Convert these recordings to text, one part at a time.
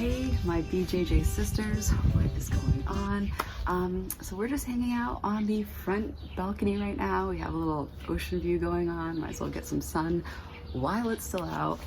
Hey, my BJJ sisters, what is going on? So we're just hanging out on the front balcony right now. We have a little ocean view going on. Might as well get some sun while it's still out.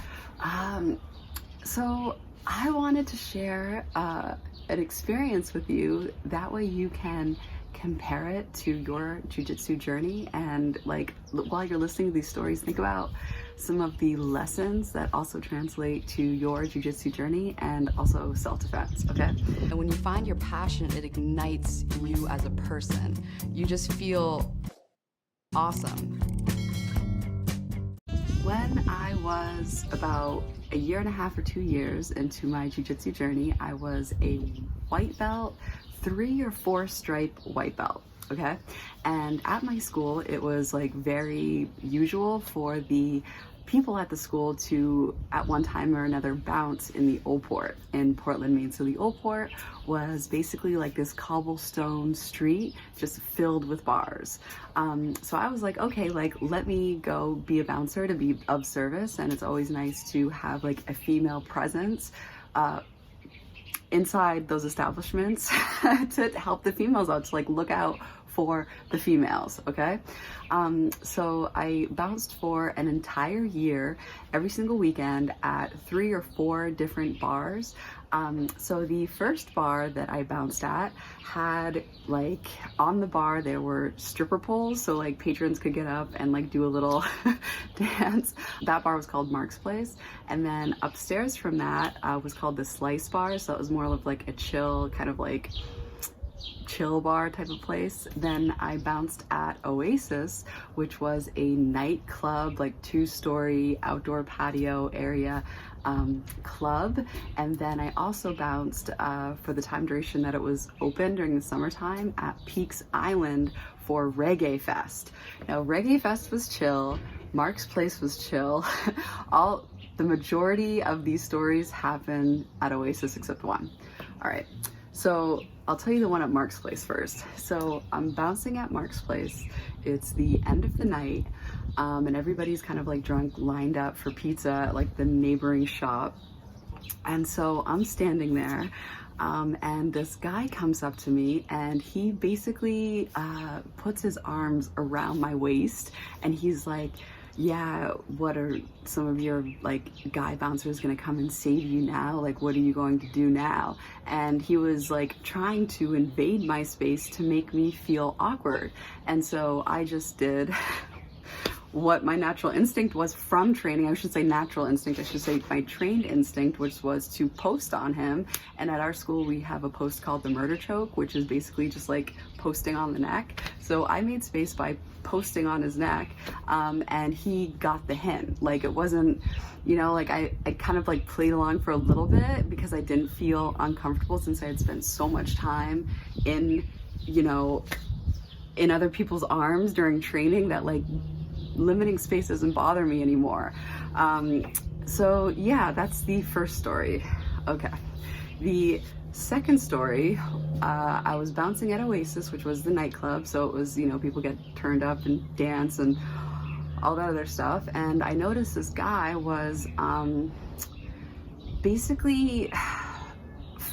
So I wanted to share an experience with you. That way you can compare it to your jiu-jitsu journey, and like while you're listening to these stories, think about some of the lessons that also translate to your jiu-jitsu journey and also self-defense, okay? And when you find your passion, it ignites you as a person. You just feel awesome. When I was about a year and a half or 2 years into my jiu-jitsu journey, I was a white belt, 3 or 4 stripe white belt, okay? And at my school, it was like very usual for the people at the school to, at one time or another, bounce in the Old Port in Portland, Maine. So the Old Port was basically like this cobblestone street just filled with bars. So I was like, okay, like let me go be a bouncer to be of service. And it's always nice to have like a female presence inside those establishments to help the females out, to like look out for the females, okay? So I bounced for an entire year, every single weekend at 3 or 4 different bars. So the first bar that I bounced at had like, on the bar there were stripper poles, so like patrons could get up and like do a little dance. That bar was called Mark's Place. And then upstairs from that was called the Slice Bar, so it was more of like a chill, kind of like chill bar type of place. Then I bounced at Oasis, which was a nightclub, like 2-story outdoor patio area club. And then I also bounced for the time duration that it was open during the summertime at Peaks Island for Reggae Fest. Now Reggae Fest was chill, Mark's Place was chill. The majority of these stories happen at Oasis except one. All right, so I'll tell you the one at Mark's Place first. So I'm bouncing at Mark's Place. It's the end of the night, and everybody's kind of like drunk, lined up for pizza at like the neighboring shop. And so I'm standing there, and this guy comes up to me and he basically puts his arms around my waist and he's like, yeah, what are some of your like guy bouncers gonna come and save you now? Like, what are you going to do now? And he was like trying to invade my space to make me feel awkward. And so I just did what my natural instinct was from training. I should say natural instinct, I should say my trained instinct, which was to post on him. And at our school, we have a post called the murder choke, which is basically just like posting on the neck. So I made space by posting on his neck, and he got the hint. Like it wasn't, you know, like I kind of like played along for a little bit because I didn't feel uncomfortable since I had spent so much time in, you know, in other people's arms during training that like limiting space doesn't bother me anymore. So yeah, that's the first story. Okay. The second story, I was bouncing at Oasis, which was the nightclub. So it was, you know, people get turned up and dance and all that other stuff. And I noticed this guy was basically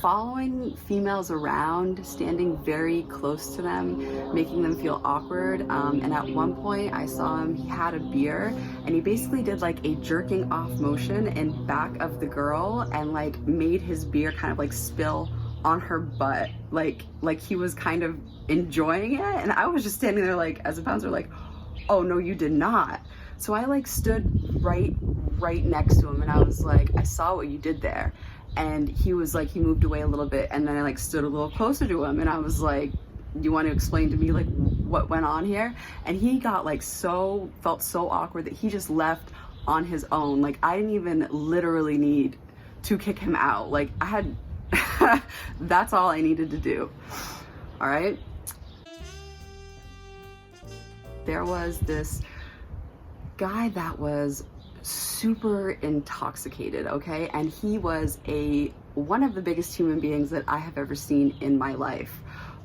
following females around, standing very close to them, making them feel awkward. And at one point I saw him, he had a beer and he basically did like a jerking off motion in back of the girl and like made his beer kind of like spill on her butt. Like he was kind of enjoying it. And I was just standing there like, as a bouncer, like, oh no, you did not. So I like stood right next to him and I was like, I saw what you did there. And he was like, he moved away a little bit and then I like stood a little closer to him and I was like, you want to explain to me like what went on here? And he got like felt so awkward that he just left on his own. Like I didn't even literally need to kick him out. Like I had, that's all I needed to do. All right. There was this guy that was super intoxicated, okay? And he was one of the biggest human beings that I have ever seen in my life,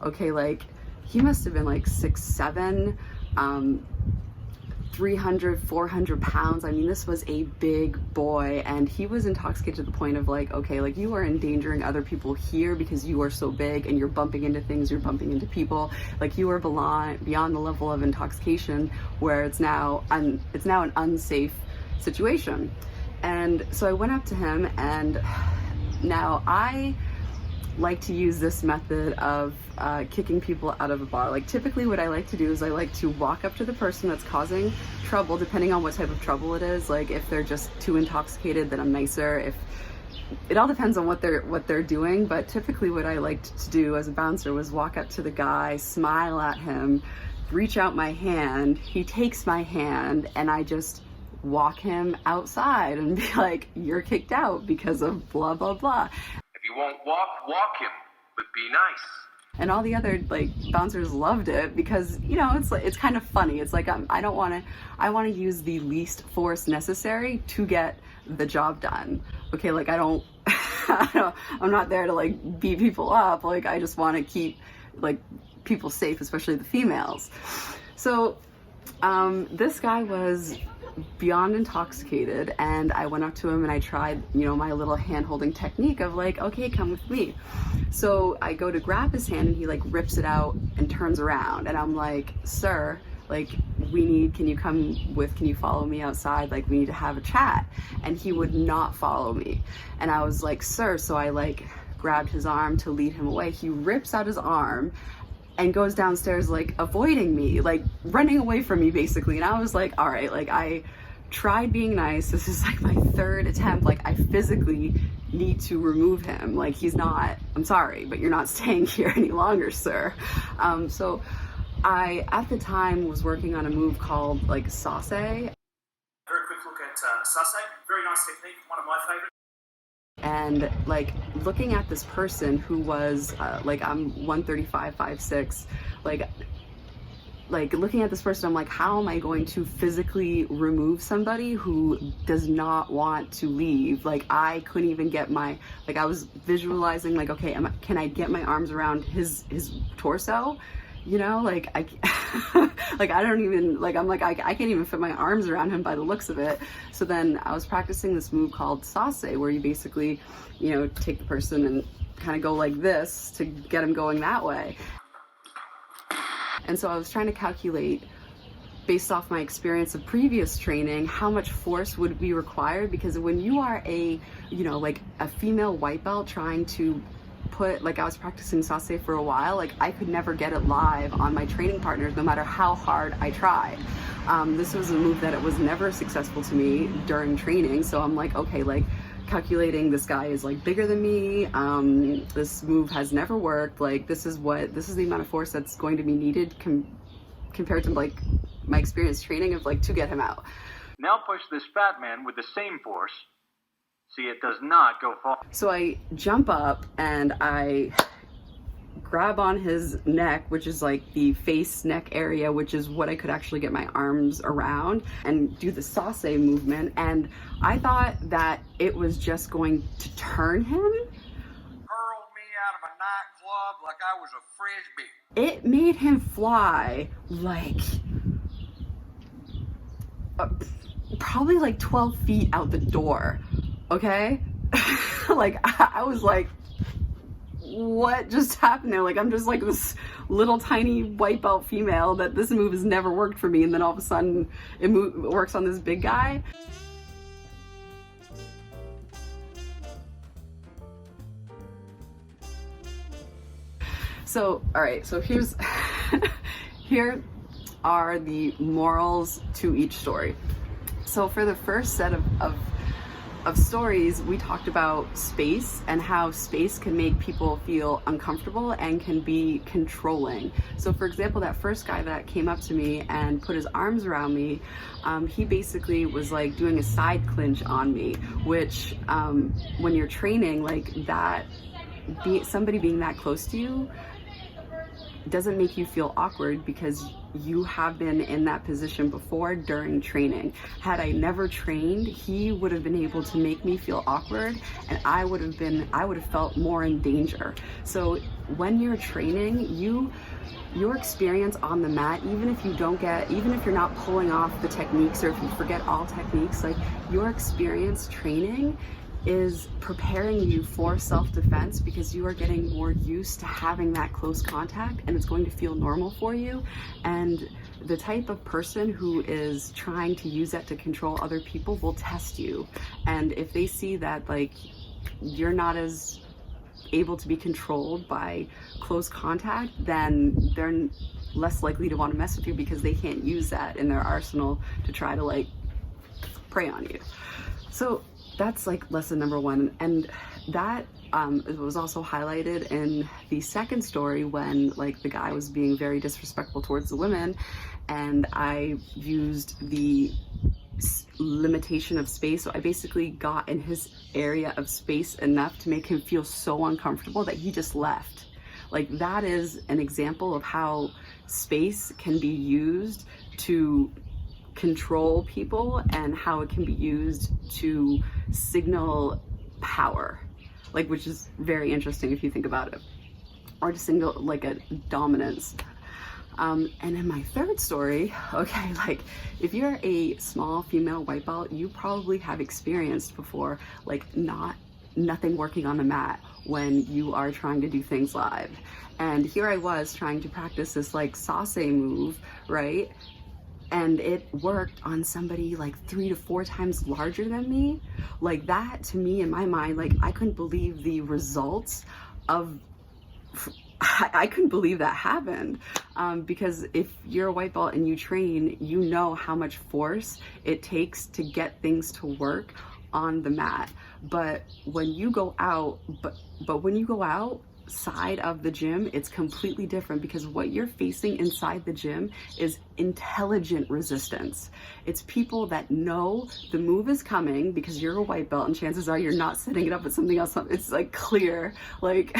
okay? Like he must have been like 6'7", 300, 400 pounds. I mean, this was a big boy, and he was intoxicated to the point of like, okay, like you are endangering other people here because you are so big and you're bumping into things, you're bumping into people. Like you are beyond the level of intoxication where it's now an unsafe situation. And so I went up to him, and now I like to use this method of kicking people out of a bar. Like typically what I like to do is I like to walk up to the person that's causing trouble, depending on what type of trouble it is. Like if they're just too intoxicated, then I'm nicer. If it all depends on what they're doing, but typically what I liked to do as a bouncer was walk up to the guy, smile at him, reach out my hand, he takes my hand, and I just walk him outside and be like, you're kicked out because of blah blah blah. If you won't walk him, but be nice. And all the other like bouncers loved it because, you know, it's kind of funny. It's like I want to use the least force necessary to get the job done. Okay, like I'm not there to like beat people up. Like I just want to keep like people safe, especially the females. So this guy was beyond intoxicated, and I went up to him and I tried, you know, my little hand-holding technique of like, okay, come with me. So I go to grab his hand and he like rips it out and turns around, and I'm like, sir, like can you follow me outside? Like we need to have a chat. And he would not follow me. And I was like, sir, so I like grabbed his arm to lead him away. He rips out his arm and goes downstairs like avoiding me, like running away from me basically. And I was like, all right, like I tried being nice. This is like my third attempt. Like I physically need to remove him. Like I'm sorry, but you're not staying here any longer, sir. So I, at the time, was working on a move called like Sase. Very quick look at Sase. Very nice technique, one of my favorites. And like looking at this person who was like I'm 135, 5'6", like looking at this person, I'm like, how am I going to physically remove somebody who does not want to leave? Like I couldn't even get I was visualizing like, okay, can I get my arms around his torso? You know, like I don't even, like I'm like, I can't even fit my arms around him by the looks of it. So then I was practicing this move called Sase, where you basically, you know, take the person and kind of go like this to get him going that way. And so I was trying to calculate, based off my experience of previous training, how much force would be required, because when you are a, you know, like a female white belt trying to I was practicing Sase for a while, like I could never get it live on my training partners no matter how hard I tried. This was a move that it was never successful to me during training, so I'm like, okay, like calculating this guy is like bigger than me, this move has never worked, like this is the amount of force that's going to be needed compared to like my experience training of like to get him out. Now push this fat man with the same force. See, it does not go far. So I jump up and I grab on his neck, which is like the face neck area, which is what I could actually get my arms around, and do the Sase movement. And I thought that it was just going to turn him. Hurled me out of a nightclub like I was a frisbee. It made him fly like probably like 12 feet out the door. Okay? Like I was like, what just happened there? Like I'm just like this little tiny white belt female that this move has never worked for me, and then all of a sudden it works on this big guy. So all right, so here are the morals to each story. So for the first set of stories, we talked about space and how space can make people feel uncomfortable and can be controlling. So for example, that first guy that came up to me and put his arms around me, he basically was like doing a side clinch on me, which when you're training like that, somebody being that close to you, doesn't make you feel awkward because you have been in that position before during training. Had I never trained, he would have been able to make me feel awkward, and I would have felt more in danger. So when you're training, your experience on the mat, even if you're not pulling off the techniques, or if you forget all techniques, like, your experience training is preparing you for self-defense, because you are getting more used to having that close contact, and it's going to feel normal for you. And the type of person who is trying to use that to control other people will test you. And if they see that, like, you're not as able to be controlled by close contact, then they're less likely to want to mess with you, because they can't use that in their arsenal to try to, like, prey on you. So that's like lesson number one. And that was also highlighted in the second story, when, like, the guy was being very disrespectful towards the women, and I used the limitation of space. So I basically got in his area of space enough to make him feel so uncomfortable that he just left. Like, that is an example of how space can be used to control people, and how it can be used to signal power, like, which is very interesting if you think about it, or to signal like a dominance. And in my third story, okay, like, if you're a small female white belt, you probably have experienced before, like, nothing working on the mat when you are trying to do things live. And here I was trying to practice this, like, sase move, right? And it worked on somebody like 3 to 4 times larger than me. Like, that, to me, in my mind, like, I couldn't believe the results of, I couldn't believe that happened. Because if you're a white belt and you train, you know how much force it takes to get things to work on the mat. But when you go out, when you go outside of the gym, it's completely different, because what you're facing inside the gym is intelligent resistance. It's people that know the move is coming, because you're a white belt and chances are you're not setting it up with something else. It's like clear. Like,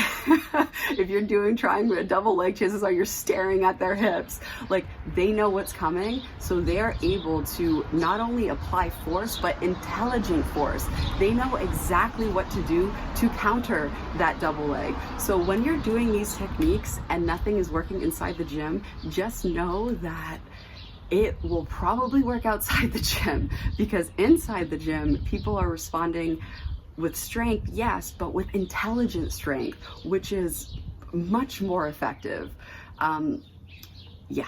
if you're trying a double leg, chances are you're staring at their hips. Like, they know what's coming, so they're able to not only apply force, but intelligent force. They know exactly what to do to counter that double leg. So when you're doing these techniques and nothing is working inside the gym, just know that it will probably work outside the gym, because inside the gym, people are responding with strength, yes, but with intelligent strength, which is much more effective. Yeah.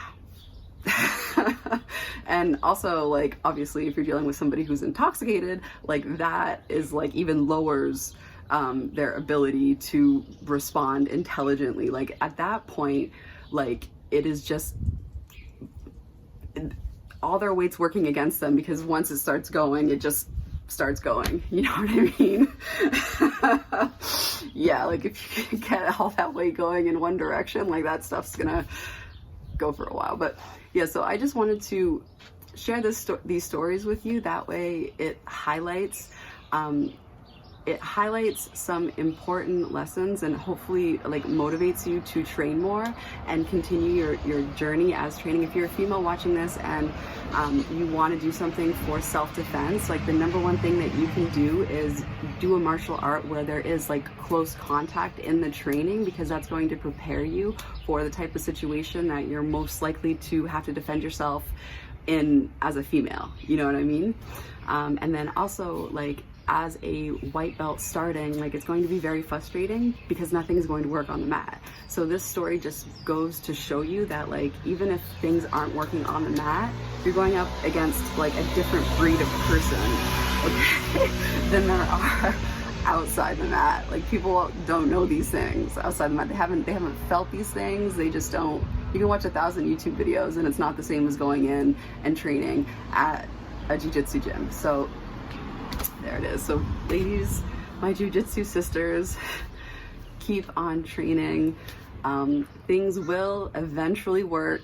And also, like, obviously, if you're dealing with somebody who's intoxicated, like, that is, like, even lowers their ability to respond intelligently. Like, at that point, like, it is just all their weight's working against them, because once it starts going, it just starts going. You know what I mean? Yeah, like, if you can get all that weight going in one direction, like, that stuff's gonna go for a while. But yeah, so I just wanted to share these stories with you. That way it highlights some important lessons, and hopefully, like, motivates you to train more and continue your journey as training. If you're a female watching this and you want to do something for self-defense, like, the number one thing that you can do is do a martial art where there is, like, close contact in the training, because that's going to prepare you for the type of situation that you're most likely to have to defend yourself in as a female. You know what I mean? And then also, like, as a white belt starting, like, it's going to be very frustrating because nothing is going to work on the mat. So this story just goes to show you that, like, even if things aren't working on the mat, you're going up against, like, a different breed of person, okay, than there are outside the mat. Like, people don't know these things outside the mat. They haven't felt these things. They just don't. You can watch 1,000 YouTube videos and it's not the same as going in and training at a jiu-jitsu gym. So there it is. So ladies, my jiu-jitsu sisters, keep on training. Things will eventually work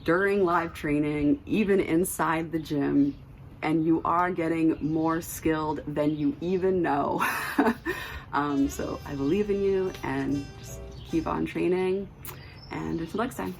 during live training, even inside the gym, and you are getting more skilled than you even know. So I believe in you, and just keep on training. And until next time.